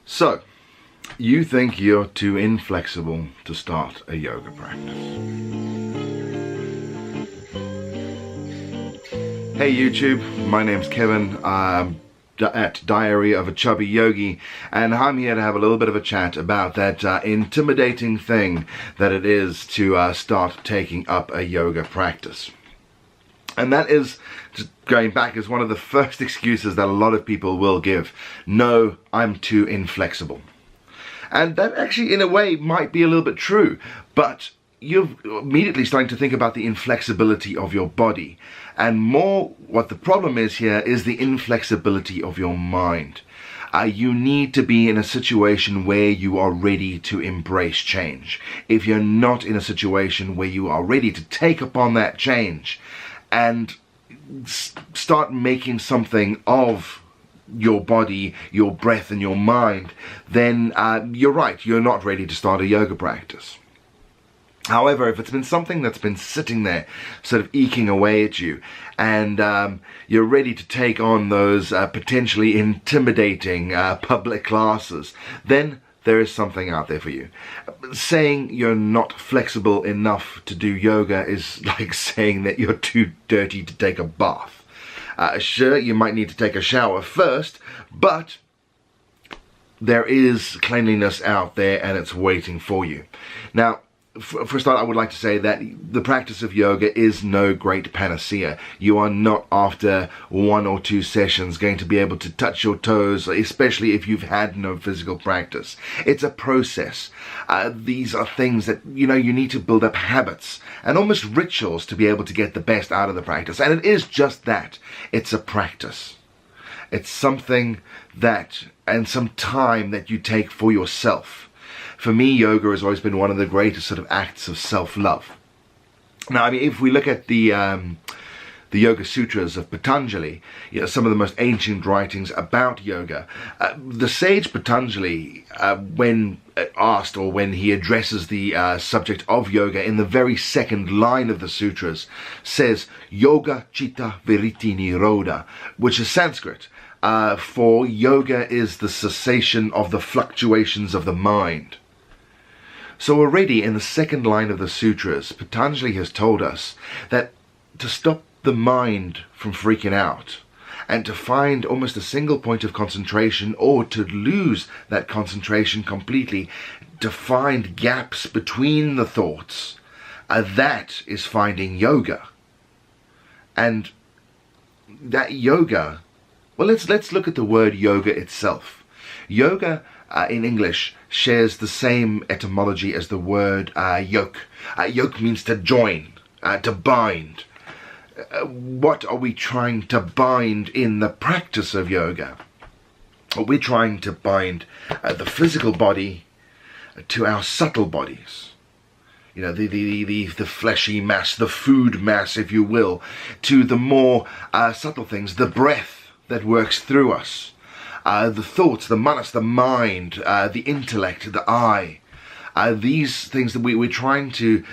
So, you think you're too inflexible to start a yoga practice. Hey YouTube, my name's Kevin. I'm at Diary of a Chubby Yogi, and I'm here to have a little bit of a chat about that intimidating thing that it is to start taking up a yoga practice. And that is, just going back, is one of the first excuses that a lot of people will give. No, I'm too inflexible. And that actually, in a way, might be a little bit true, but you're immediately starting to think about the inflexibility of your body. And more, what the problem is here is the inflexibility of your mind. You need to be in a situation where you are ready to embrace change. If you're not in a situation where you are ready to take upon that change and start making something of your body, your breath and your mind, then you're right, you're not ready to start a yoga practice. However, if it's been something that's been sitting there, sort of eking away at you, and you're ready to take on those potentially intimidating public classes, then there is something out there for you. Saying you're not flexible enough to do yoga is like saying that you're too dirty to take a bath. Sure, you might need to take a shower first, but there is cleanliness out there and it's waiting for you. Now, for a start, I would like to say that the practice of yoga is no great panacea. You are not, after 1 or 2 sessions, going to be able to touch your toes, especially if you've had no physical practice. It's a process. These are things that, you need to build up habits and almost rituals to be able to get the best out of the practice. And it is just that. It's a practice. It's something that, and some time that you take for yourself. For me, yoga has always been one of the greatest sort of acts of self-love. Now, I mean, if we look at the Yoga Sutras of Patanjali, some of the most ancient writings about yoga, the sage Patanjali, when asked, or when he addresses the subject of yoga in the very second line of the sutras, says, Yoga Chitta Vritti Nirodha, which is Sanskrit. For yoga is the cessation of the fluctuations of the mind. So already in the second line of the sutras, Patanjali has told us that to stop the mind from freaking out and to find almost a single point of concentration, or to lose that concentration completely, to find gaps between the thoughts, that is finding yoga. And that yoga, well, let's look at the word yoga itself. Yoga in English shares the same etymology as the word yoke. Yoke means to join, to bind. What are we trying to bind in the practice of yoga? We're trying to bind the physical body to our subtle bodies. The fleshy mass, the food mass, if you will, to the more subtle things, the breath that works through us. The thoughts, the manas, the mind, the intellect, the eye. These things that we're trying to,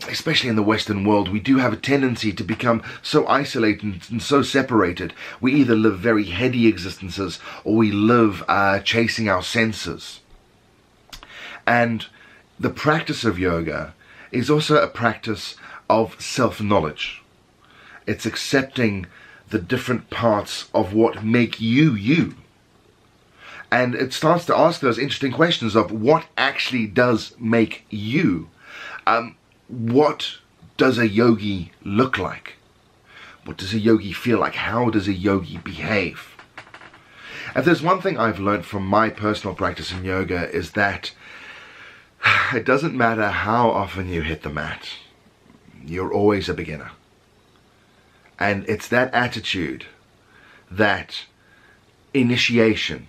especially in the Western world, we do have a tendency to become so isolated and so separated. We either live very heady existences, or we live chasing our senses. And the practice of yoga is also a practice of self-knowledge. It's accepting the different parts of what make you, you. And it starts to ask those interesting questions of what actually does make you. What does a yogi look like? What does a yogi feel like? How does a yogi behave? If there's one thing I've learned from my personal practice in yoga, is that it doesn't matter how often you hit the mat, you're always a beginner. And it's that attitude, that initiation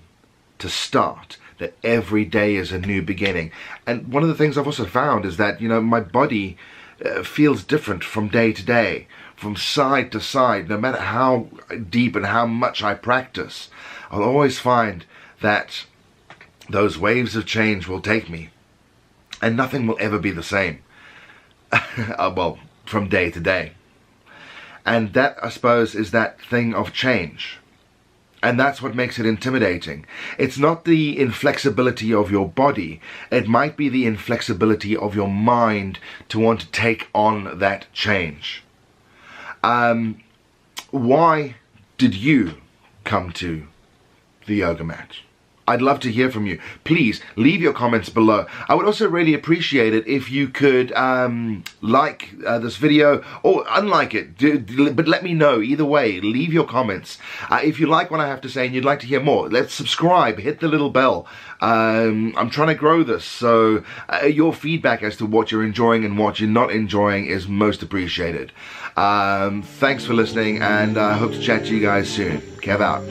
to start, that every day is a new beginning. And one of the things I've also found is that, my body feels different from day to day, from side to side. No matter how deep and how much I practice, I'll always find that those waves of change will take me, and nothing will ever be the same. Well, from day to day. And that, I suppose, is that thing of change. And that's what makes it intimidating. It's not the inflexibility of your body. It might be the inflexibility of your mind to want to take on that change. Why did you come to the yoga mat? I'd love to hear from you. Please leave your comments below. I would also really appreciate it if you could like this video or unlike it, but let me know either way. Leave your comments. If you like what I have to say and you'd like to hear more, let's subscribe, hit the little bell. I'm trying to grow this, so your feedback as to what you're enjoying and what you're not enjoying is most appreciated. Thanks for listening, and I hope to chat to you guys soon. Kev out.